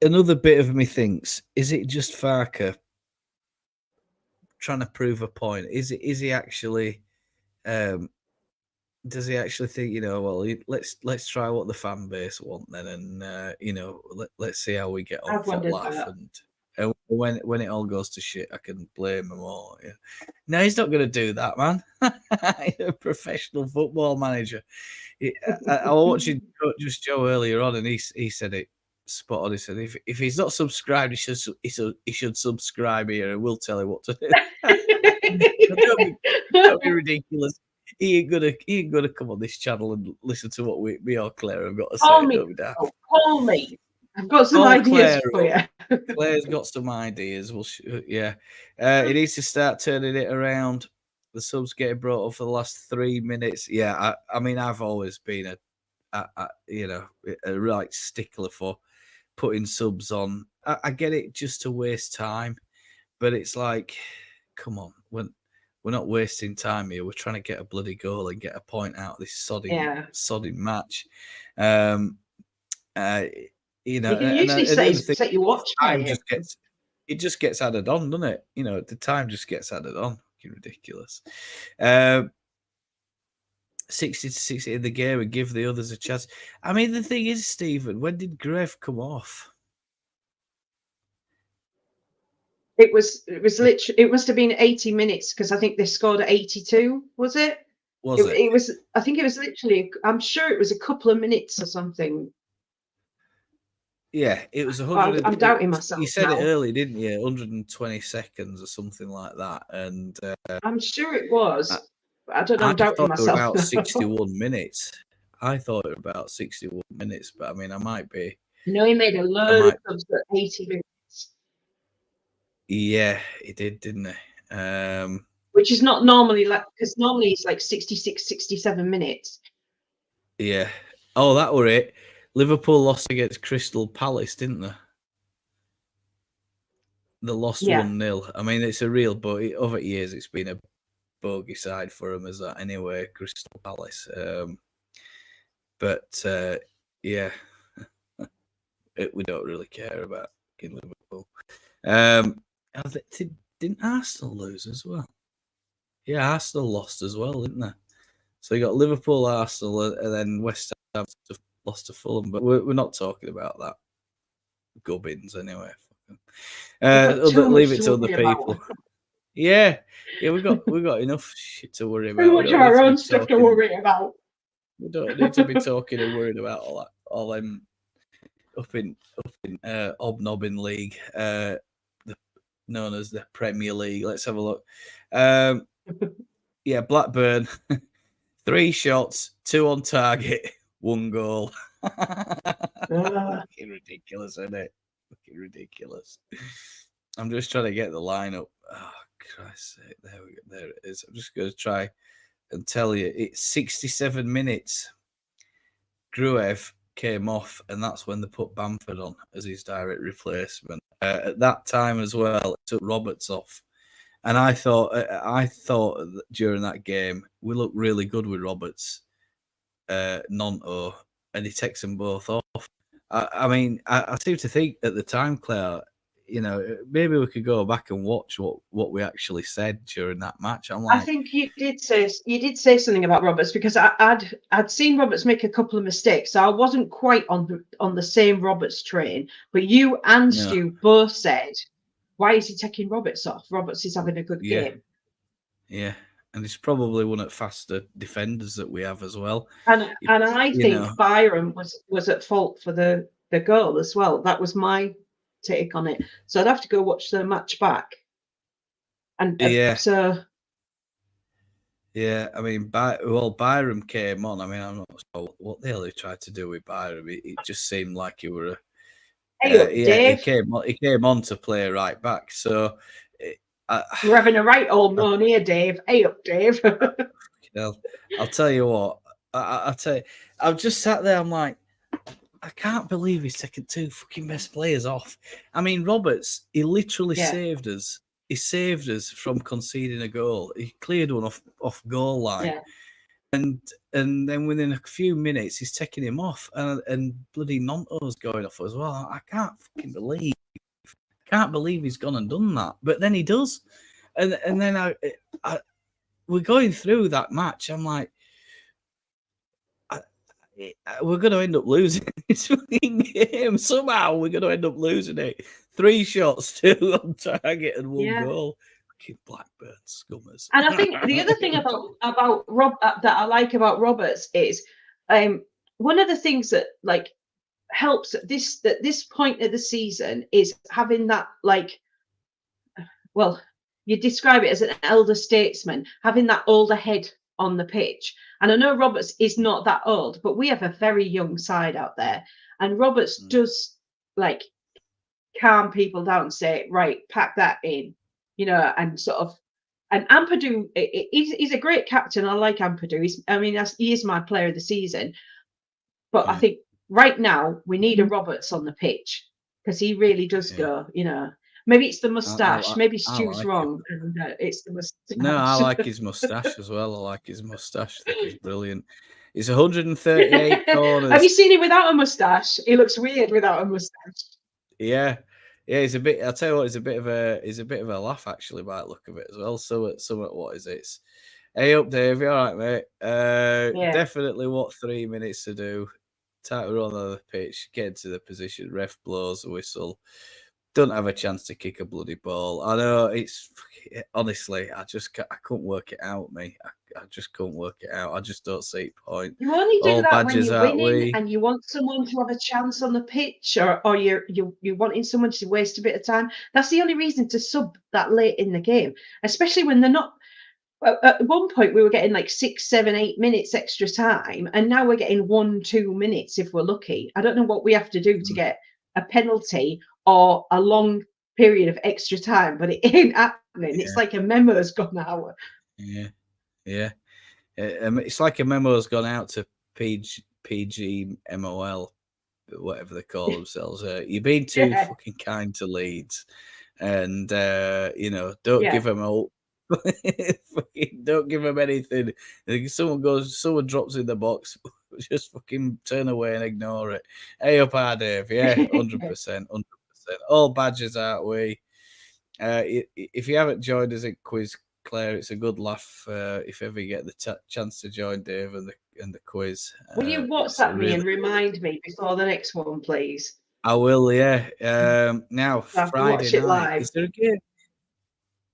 another bit of me thinks, is it just Farker trying to prove a point? Is he actually? Does he actually think, well, let's try what the fan base want then, and let's see how we get on for life, and when it all goes to shit, I can blame him all. Yeah. No, he's not going to do that, man. He's a professional football manager. I was watching just Joe earlier on, and he said it spot on. He said if he's not subscribed, he should subscribe here, and we'll tell him what to do. Don't be ridiculous. He ain't gonna come on this channel and listen to what me or Claire have got to say. Call me. I've got some ideas for you. Claire's got some ideas. Yeah. He needs to start turning it around. The subs getting brought up for the last 3 minutes. Yeah, I mean, I've always been a right stickler for putting subs on. I get it just to waste time, but it's like, come on, we're not wasting time here. We're trying to get a bloody goal and get a point out of this sodding match. You can usually set your watch time. It just gets added on, doesn't it? The time just gets added on. Fucking ridiculous. 60-60 in the game and give the others a chance. I mean, the thing is, Stephen, when did Grev come off? It was literally. It must have been 80 minutes because I think they scored at 82. Was it? It was. I think it was literally. I'm sure it was a couple of minutes or something. Yeah, it was 100. I'm doubting myself. You said it early, didn't you? 120 seconds or something like that, and I'm sure it was. I don't know. I'm doubting myself. About 61 minutes. I thought it was about 61 minutes, but I mean, I might be. No, he made a load of subs at 80 minutes. Yeah, he did, didn't he? Which is not normally because normally it's like 66, 67 minutes. Yeah. Oh, that were it. Liverpool lost against Crystal Palace, didn't they? They lost 1-0. I mean, it's a real, but over years it's been bogey side for them as that anyway, Crystal Palace. But yeah, we don't really care about in Liverpool. Didn't Arsenal lose as well? Yeah, Arsenal lost as well, didn't they? So you got Liverpool, Arsenal, and then West Ham lost to Fulham. But we're not talking about that. Gubbins anyway. Leave it to other people. Yeah, we got enough shit to worry about. Too much of our own stuff to worry about. We don't need to be talking and worried about all them up in Hobnobbing League, known as the Premier League. Let's have a look. Yeah, Blackburn, 3 shots, 2 on target, 1 goal. Fucking ridiculous, isn't it? Fucking ridiculous. I'm just trying to get the lineup. Oh, Christ's sake. There it is. I'm just going to try and tell you. It's 67 minutes. Gruev came off, and that's when they put Bamford on as his direct replacement. At that time as well, it took Roberts off. And I thought that during that game, we looked really good with Roberts, Nonto, and he takes them both off. I mean, I seem to think at the time, Claire, maybe we could go back and watch what we actually said during that match. I think you did say something about Roberts, because I'd seen Roberts make a couple of mistakes, so I wasn't quite on the same Roberts train. But you and Stu both said, "Why is he taking Roberts off? Roberts is having a good game." Yeah, and he's probably one of the faster defenders that we have as well. And I think Byram was at fault for the goal as well. That was my take on it. So I'd have to go watch the match back. And so. Yeah, I mean, Byram came on. I mean, I'm not sure what the hell he tried to do with Byram. It just seemed like he were Dave. He came on to play right back. So we're having a right old moan here, Dave. Hey up, Dave. I'll tell you what. I'll tell you. I've just sat there. I'm like, I can't believe he's taken 2 fucking best players off. I mean, Roberts, he literally saved us. He saved us from conceding a goal. He cleared one off goal line. Yeah. And then within a few minutes, he's taking him off, and bloody Nonto's going off as well. I can't fucking believe he's gone and done that. But then he does, and then we're going through that match. I'm like, we're going to end up losing this fucking game somehow. We're going to end up losing it. 3 shots, 2 on target, and 1 goal. Blackburn scummers. And I think the other thing about Rob that I like about Roberts is one of the things that helps at this point of the season is having that you describe it as an elder statesman, having that older head on the pitch. And I know Roberts is not that old, but we have a very young side out there, and Roberts does calm people down and say, right, pack that in. And sort of, and Ampadu, he's a great captain. I like Ampadu. He is my player of the season. But I think right now we need a Roberts on the pitch, because he really does go. Maybe it's the moustache. Maybe Stu's wrong, and it's the moustache. No, I like his moustache as well. I like his moustache. I think he's brilliant. He's 138 corners. Have you seen him without a moustache? He looks weird without a moustache. Yeah. Yeah, he's a bit. I'll tell you what, he's a bit of a laugh actually by the look of it as well. So what is it? Hey up, Dave. You all right, mate? Definitely what 3 minutes to do. Tight run on the pitch, get into the position. Ref blows the whistle. Don't have a chance to kick a bloody ball. I know it's honestly, I couldn't work it out. I just couldn't work it out. I just don't see point. You only do that when you're winning and you want someone to have a chance on the pitch, or you're wanting someone to waste a bit of time. That's the only reason to sub that late in the game, especially when they're not. At one point, we were getting 6, 7, 8 minutes extra time, and now we're getting 1, 2 minutes if we're lucky. I don't know what we have to do to get a penalty or a long period of extra time, but it ain't happening. Yeah. It's like a memo's gone out. Yeah. It's like a memo's gone out to PG MOL, whatever they call themselves. You've been too fucking kind to Leeds, and don't give them Fucking don't give them anything. If someone drops in the box, just fucking turn away and ignore it. Hey up, our Dave. Yeah, 100%, 100%. All badges out way. If you haven't joined us at Quiz Claire, it's a good laugh. If ever you get the chance to join Dave and the quiz, Will you WhatsApp me and remind me before the next one, please? I will. Yeah. Now I have to Friday watch it night. live. Is there a game?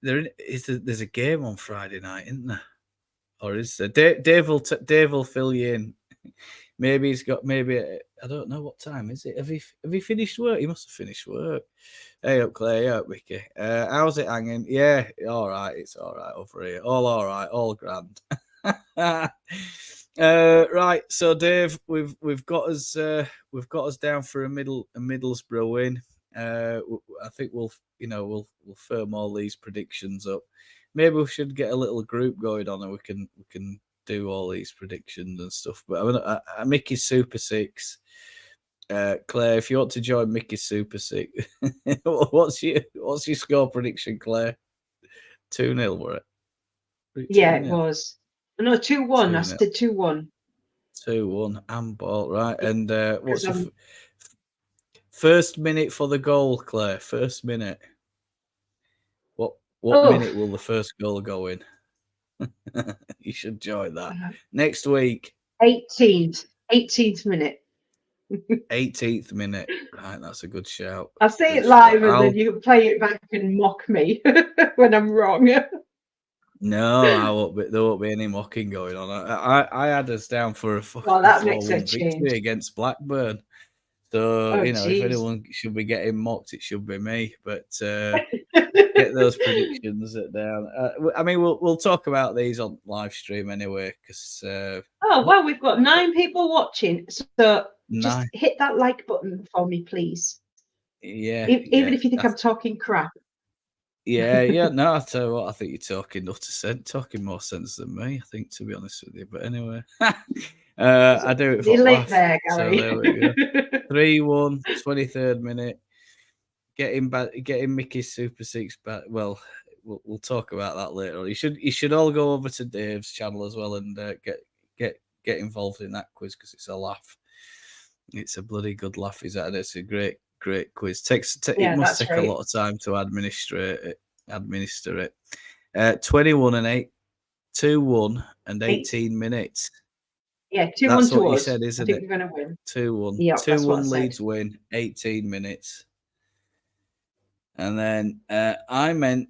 There's a game on Friday night, isn't there? Or is there? Dave will fill you in. Maybe he's got. Maybe I don't know what time is it. Have he finished work? He must have finished work. Hey up, Clay. Hey up, Mickey. How's it hanging? Yeah, all right. It's all right over here. All right. All grand. Right. So Dave, we've got us down for a Middlesbrough win. I think we'll firm all these predictions up. Maybe we should get a little group going on, and we can do all these predictions and stuff. But I mean, Mickey's Super Six. Claire, if you want to join Mickey's Super Six, what's your score prediction, Claire? 2-0, were it? Yeah, it was. No, 2-1. I said 2-1. 2-1. Handball, right? And what's the first minute for the goal, Claire? First minute. What minute will the first goal go in? You should join that next week. 18th minute. 18th minute. Right, that's a good shout. I'll say it live and then you can play it back and mock me when I'm wrong. No, there won't be any mocking going on. I had us down for a 4-1 victory against Blackburn. So, if anyone should be getting mocked, it should be me. But get those predictions down. I mean, we'll talk about these on live stream anyway. Because we've got 9 people watching. So just hit that like button for me, please. Yeah. Even if you think I'm talking crap. Yeah. No, I tell you what, I think you're talking more sense than me. I think, to be honest with you. But anyway, I do it for laugh. There, Gary. So there we go. 3-1, 23rd minute. Getting Mickey's Super Six back. Well, we'll talk about that later on. You should all go over to Dave's channel as well and get involved in that quiz because it's a laugh. It's a bloody good laugh. It's a great quiz. It must take a lot of time to administer it. 21 and 8, 2-1 and 18 minutes. Yeah, 2-1 to us. That's what you said, isn't it? I think we're going to win. 2-1. Yeah, 2-1 Leeds win, 18 minutes. And then I meant,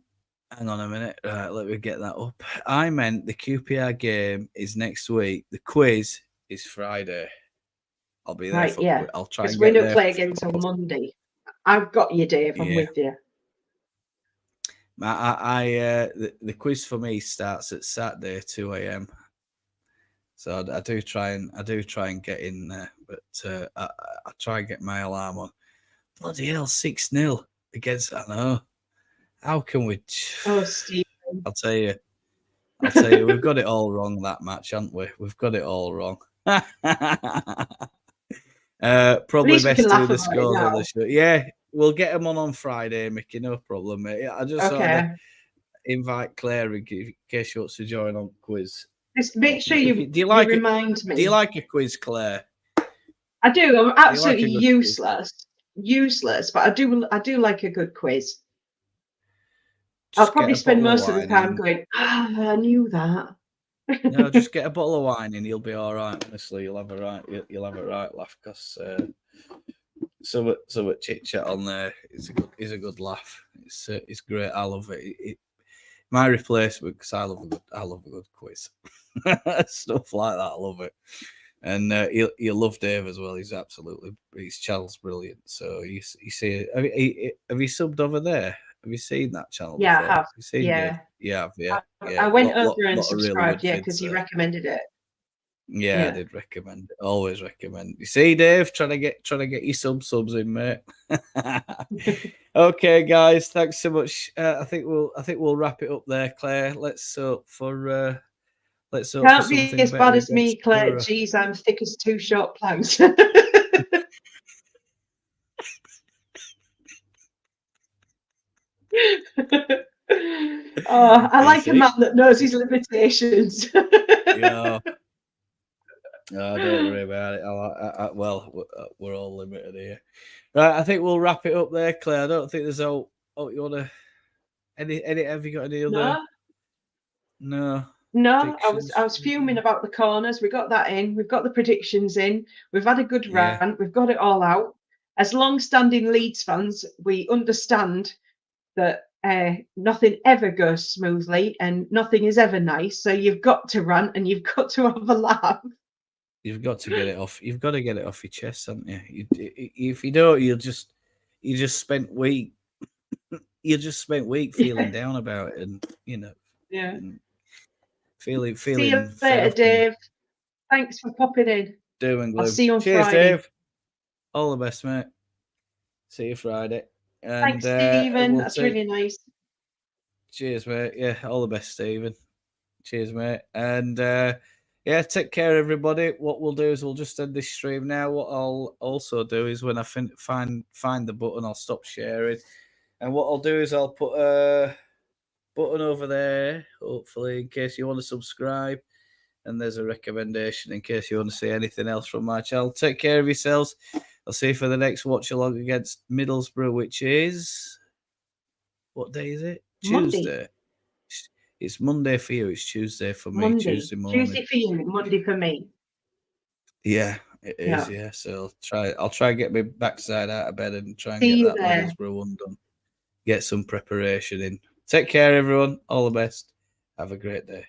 hang on a minute. Right, let me get that up. I meant the QPR game is next week. The quiz is Friday. I'll be there. I'll try and get there. Because we don't play again until Monday. I've got you, Dave. I'm with you. The quiz for me starts at Saturday 2 a.m. So I do try and get in there, but I try and get my alarm on. Bloody hell, 6-0 against. I know. How can we? Oh, Steve. I'll tell you, we've got it all wrong that match, haven't we? We've got it all wrong. Probably best do the scores on the show. Yeah, we'll get them on Friday, Mickey. No problem, mate. I just sort of invite Claire in case she wants to join on quiz. Just make sure you remind me. Do you like a quiz, Claire? I do. I'm absolutely useless, but I do like a good quiz. I'll probably spend most of the time going, I knew that. No, just get a bottle of wine and you'll be all right. Honestly, you'll have a right laugh because some chit chat on there is a good laugh. It's great. I love it. My replacement because I love a good quiz. Stuff like that. I love it. And you love Dave as well. His channel's brilliant. So you see, have you subbed over there? Have you seen that channel? Yeah, before? I have. You seen yeah. Yeah. I went over and subscribed, really because you recommended it. Yeah, I did recommend it. Always recommend. You see, Dave, trying to get your subs in, mate. Okay, guys, thanks so much. I think we'll wrap it up there, Claire. Let's hope for Can't be as bad as me, Claire. Jeez, I'm thick as 2 short planks. Oh, I You like a see? man that knows his limitations. Yeah. No, don't worry about it. We're all limited here. Right, I think we'll wrap it up there, Claire. I don't think there's you wanna any have you got any other No, no no, I predictions? was fuming about the corners. We got that in. We've got the predictions in. We've had a good Yeah. rant. We've got it all out. As long-standing Leeds fans, we understand that nothing ever goes smoothly and nothing is ever nice. So you've got to rant and you've got to have a laugh. You've got to get it off. You've got to get it off your chest, haven't you? If you don't, you just spent week feeling Yeah, down about it, and yeah. and See you feeling fed later, up and Dave. Thanks for popping in. doom and I'll gloom. see you on Cheers, Friday. Dave. All the best, mate. See you Friday, and Thanks, Stephen. we'll That's take. really nice. Cheers, mate. Yeah, all the best, Stephen. Cheers, mate. And yeah, take care, everybody. What we'll do is we'll just end this stream now. What I'll also do is when I find the button, I'll stop sharing. And what I'll do is I'll put a button over there, hopefully, in case you want to subscribe. And there's a recommendation in case you want to see anything else from my channel. Take care of yourselves. I'll see you for the next watch along against Middlesbrough, which is what day is it? Monday. Tuesday. It's Monday for you. It's Tuesday for me. Monday. Tuesday morning. Tuesday for you, Monday for me. Yeah, it is. Yeah. Yeah, so I'll try and get my backside out of bed and try and See get you that there. Middlesbrough one done. Get some preparation in. Take care, everyone. All the best. Have a great day.